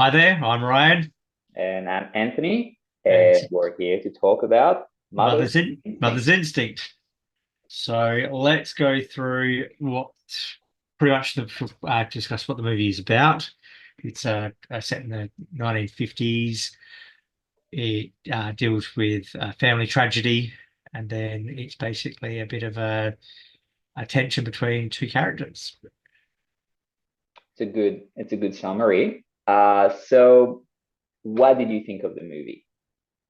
Hi there, I'm Ryan, And I'm Anthony, and and we're here to talk about Mother's Mother's Instinct. Instinct. So let's go through what pretty much discuss what the movie is about. It's set in the 1950s. It deals with family tragedy, and then it's basically a bit of a tension between two characters. It's a good summary. So what did you think of the movie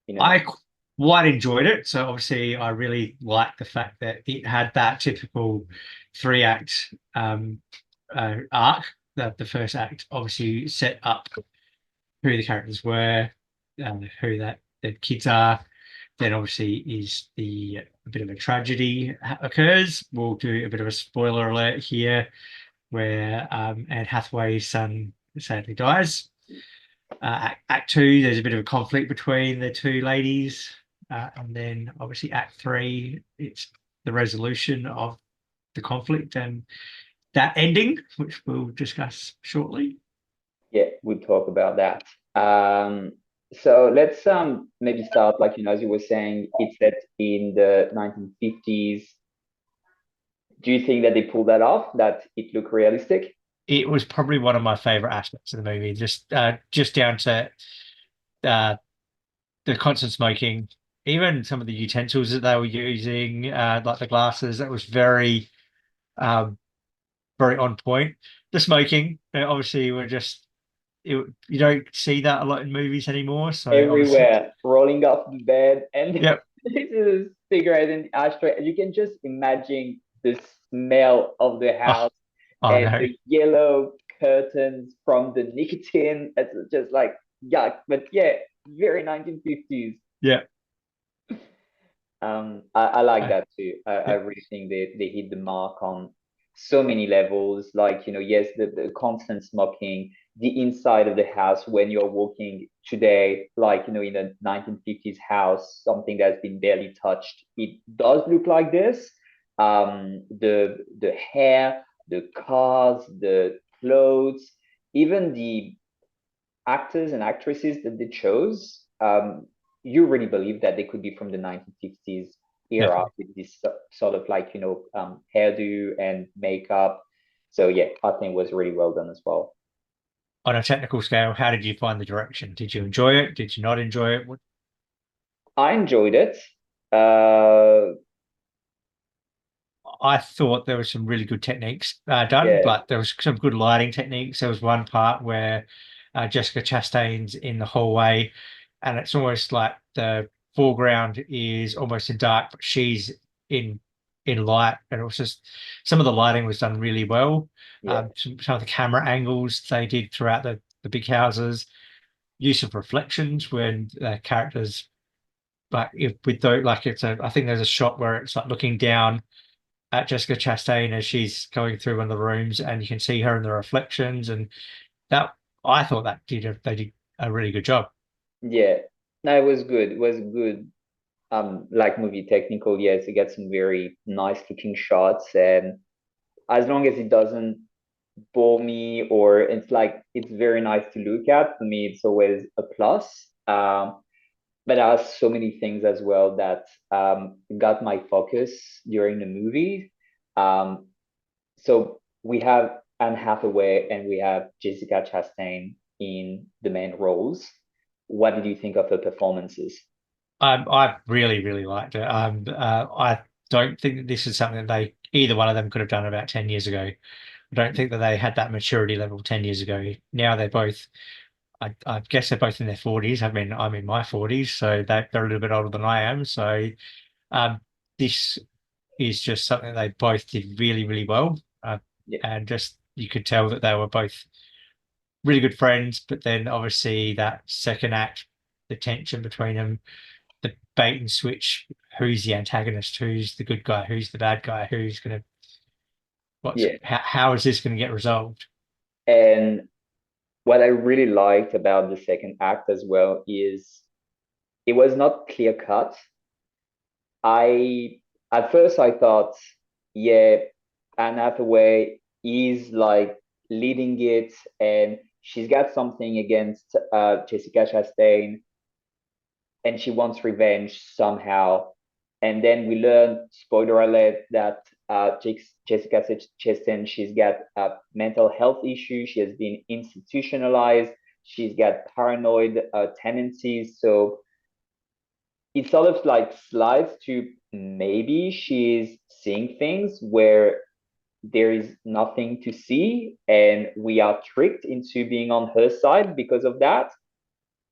in a I nutshell? quite enjoyed it. So obviously, I really liked the fact that it had that typical three-act arc. That the first act obviously set up who the characters were, who that the kids are. Then obviously is the a bit of a tragedy occurs. We'll do a bit of a spoiler alert here, where Anne Hathaway's son sadly dies. Act two, there's a bit of a conflict between the two ladies. And then obviously Act three, it's the resolution of the conflict and that ending, which we'll discuss shortly. Yeah, we'll talk about that. So let's maybe start as you were saying, it's set in the 1950s. Do you think that they pulled that off, that it looked realistic? It was probably one of my favorite aspects of the movie, just down to uh, the constant smoking, even some of the utensils that they were using, like the glasses, that was um, very on point. The smoking, obviously, were just you don't see that a lot in movies anymore. So obviously, Everywhere, rolling off the bed, and yep. this is a cigarette in the ashtray. And you can just imagine the smell of the Oh, house oh and no, the yellow curtains from the nicotine. It's just like yuck. But yeah, very 1950s. yeah, I like uh, that too. I yeah, really think they hit the mark on so many levels. Like, yes, the constant smoking, the inside of the house when you're walking today, like, in a 1950s house, something that's been barely touched. It does look like this. The hair, the cars, the clothes, even the actors and actresses that they chose, you really believe that they could be from the 1950s era definitely. with this sort of hairdo and makeup. So yeah, I think it was really well done as well. On a technical scale, how did you find the direction? Did you enjoy it? Did you not enjoy it? I enjoyed it. Uh, I thought there was some really good techniques done. yeah, Like there was some good lighting techniques. There was one part where Jessica Chastain's in the hallway, and it's almost like the foreground is almost in dark, but she's in in light. And it was just some of the lighting was done really well. yeah, Some of the camera angles they did throughout the big houses, use of reflections when characters like if with the like it's a I think there's a shot where it's like looking down at Jessica Chastain as she's going through one of the rooms, and you can see her in the reflections, and that I thought they did a really good job. yeah. No, it was good. It was good. Like movie technical, yes, it gets some very nice looking shots, and as long as it doesn't bore me or it's very nice to look at. For me, it's always a plus. But there are so many things as well that got my focus during the movie. Um, so we have Anne Hathaway and we have Jessica Chastain in the main roles. What did you think of her performances? I really, really liked it. I don't think that this is something that they either one of them could have done about 10 years ago. I don't think that they had that maturity level 10 years ago. Now they're both, I guess they're both in their 40s. I mean, I'm in my 40s, so they're a little bit older than I am. So um, this is just something they both did really, really well. Yeah, And just you could tell that they were both really good friends. But then obviously that second act, the tension between them, the bait and switch, who's the antagonist, who's the good guy, who's the bad guy, who's gonna yeah. how is this gonna get resolved? And what I really liked about the second act as well is it was not clear cut. I At first I thought, yeah, Anne Hathaway is like leading it, and she's got something against Jessica Chastain, and she wants revenge somehow. And then we learn, spoiler alert, that Jessica Chastain, she's got mental health issues. She has been institutionalized. She's got paranoid tendencies. So it sort of like slides to maybe she's seeing things where there is nothing to see, and we are tricked into being on her side because of that.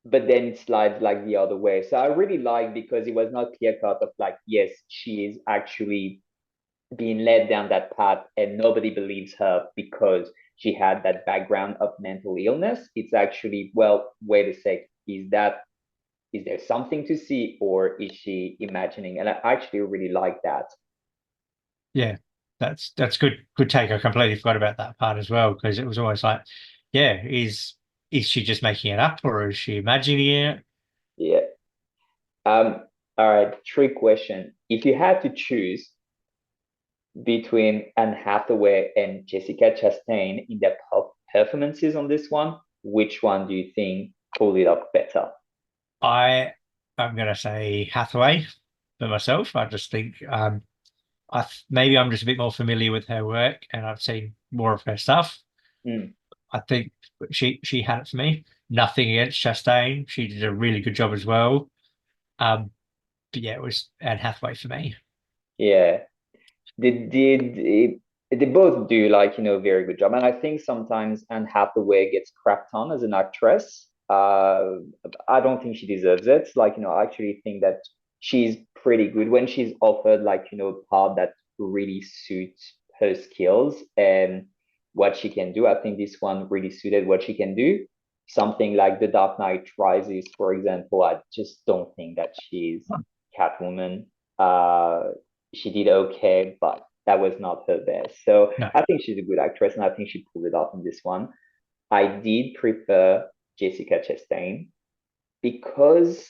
But then it slides like the other way. So I really like, because it was not clear cut of like, yes, she is actually being led down that path and nobody believes her because she had that background of mental illness. It's actually, well, wait a sec, is there something to see, or is she imagining? And I actually really like that. Yeah, that's good take. I completely forgot about that part as well because it was almost like, yeah, is she just making it up or is she imagining it? Yeah. All right, trick question. If you had to choose between Anne Hathaway and Jessica Chastain in their performances on this one, which one do you think pulled it off better? I'm gonna say Hathaway for myself. I just think maybe I'm just a bit more familiar with her work and I've seen more of her stuff. Mm, I think she had it for me. Nothing against Chastain. She did a really good job as well. Um, but yeah, it was Anne Hathaway for me. yeah, they both do, like, very good job, and I think sometimes Anne Hathaway gets crapped on as an actress. I don't think she deserves it. Like, I actually think that she's pretty good when she's offered, like, a part that really suits her skills and what she can do. I think this one really suited what she can do. Something like The Dark Knight Rises, for example, I just don't think that she's Catwoman. She did okay, but that was not her best. So No, I think she's a good actress, and I think she pulled it off in this one. I did prefer Jessica Chastain because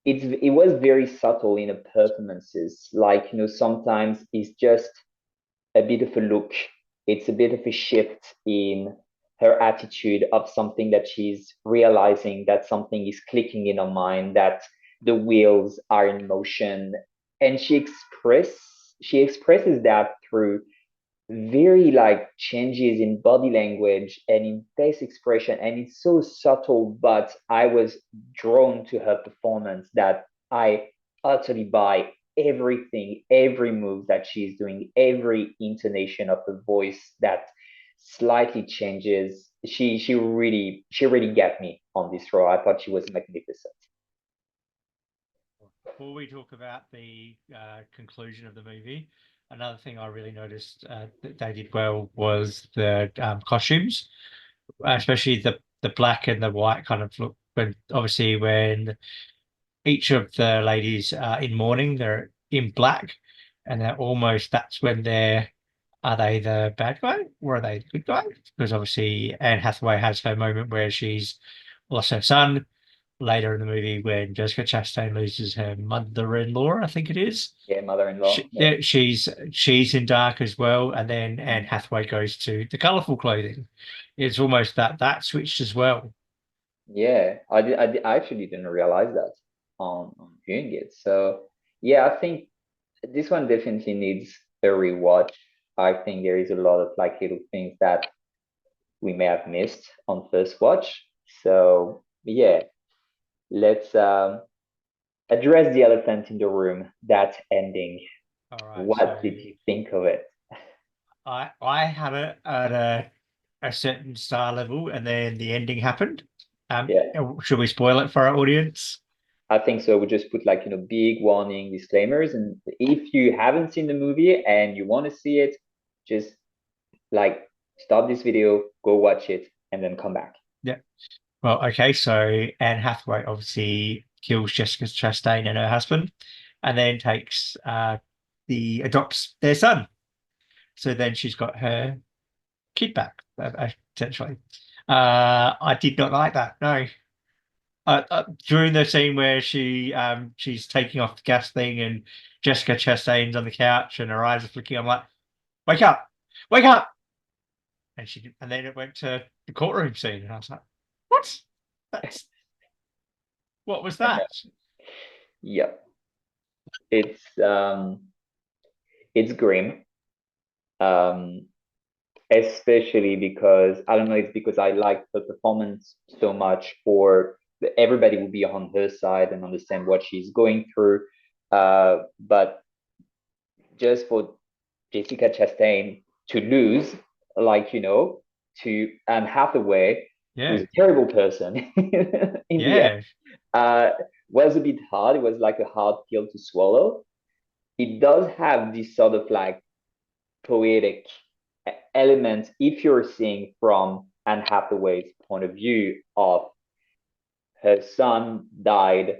it was very subtle in her performances. Like, sometimes it's just a bit of a look. It's a bit of a shift in her attitude of something that she's realizing, that something is clicking in her mind, that the wheels are in motion. And she expresses that through very like changes in body language and in face expression, and it's so subtle, but I was drawn to her performance that I utterly buy everything, every move that she's doing, every intonation of her voice that slightly changes. She really got me on this role. I thought she was magnificent. before we talk about the conclusion of the movie, another thing I really noticed that they did well was the costumes, especially the black and the white kind of look. When obviously when each of the ladies are in mourning, they're in black, and that's when are they the bad guy or are they the good guy? Because obviously Anne Hathaway has her moment where she's lost her son later in the movie when Jessica Chastain loses her mother-in-law, I think it is. Yeah, mother-in-law. Yeah. She's in dark as well, and then Anne Hathaway goes to the colorful clothing. It's almost that switched as well. Yeah, I actually didn't realize that on viewing it. So yeah, I think this one definitely needs a rewatch. I think there is a lot of like little things that we may have missed on first watch. So yeah, let's address the elephant in the room, that ending. All right, so What did you think of it? I had it at a certain star level, and then the ending happened. Yeah, Should we spoil it for our audience? I think so. We just put like, big warning disclaimers, and if you haven't seen the movie and you want to see it, just like stop this video, go watch it, and then come back. Yeah. Well, okay. So Anne Hathaway obviously kills Jessica Chastain and her husband, and then takes adopts their son. So then she's got her kid back, essentially. I did not like that. No. During the scene where she's taking off the gas thing and Jessica Chastain's on the couch and her eyes are flicking, I'm like, wake up, wake up. and then it went to the courtroom scene, and I was like, "What? That's what was that?" Yeah, it's um, it's grim. Um, Especially because I don't know, it's because I like her performance so much, or everybody will be on her side and understand what she's going through. But just for Jessica Chastain to lose, like, to Anne Hathaway, who's Yeah, a terrible person in the end, yeah, uh, was a bit hard. It was like a hard pill to swallow. It does have this sort of like poetic element if you're seeing from Anne Hathaway's point of view of her son died.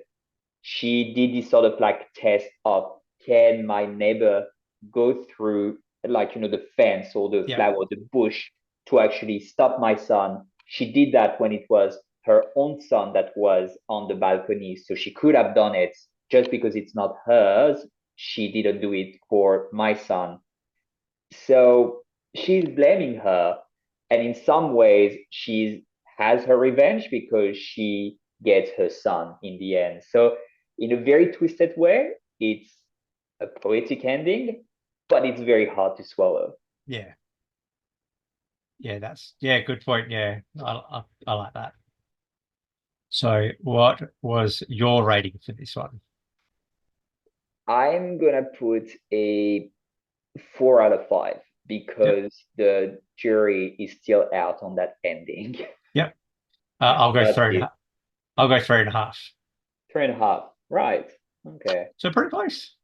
She did this sort of like test of, can my neighbor go through, like, the fence or the yeah, flower or the bush to actually stop my son. She did that when it was her own son that was on the balcony, so she could have done it. Just because it's not hers, she didn't do it for my son. So she's blaming her, and in some ways, she has her revenge because she gets her son in the end. So, in a very twisted way, it's a poetic ending, but it's very hard to swallow. yeah, yeah. That's yeah, good point. Yeah, I like that. So, what was your rating for this one? I'm gonna put a 4 out of 5 Yep, because the jury is still out on that ending. yep. Yeah, I'll go that's three and a it. half. I'll go 3.5. 3.5. Right. Okay. So pretty close.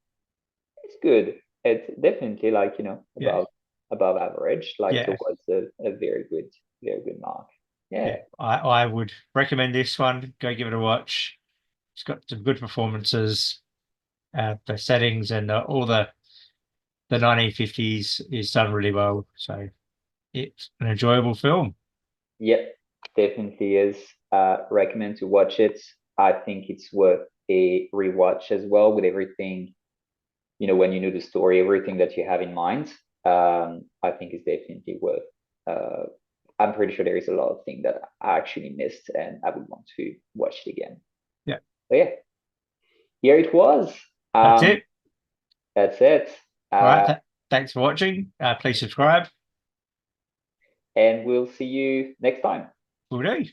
It's good. It's definitely like, Yeah, above average, like yeah, towards a very good mark. yeah. Yeah. I would recommend this one. Go give it a watch. It's got some good performances. The settings and all the 1950s is done really well. So it's an enjoyable film. Yep, definitely is. Recommend to watch it. I think it's worth a rewatch as well with everything, when you know the story, everything that you have in mind. I think it's definitely worth. Uh, I'm pretty sure there is a lot of things that I actually missed and I would want to watch it again. Yeah, So yeah, here it was. that's Um, it. that's it. All right. Uh, Thanks for watching. Please subscribe. and we'll see you next time. Will do.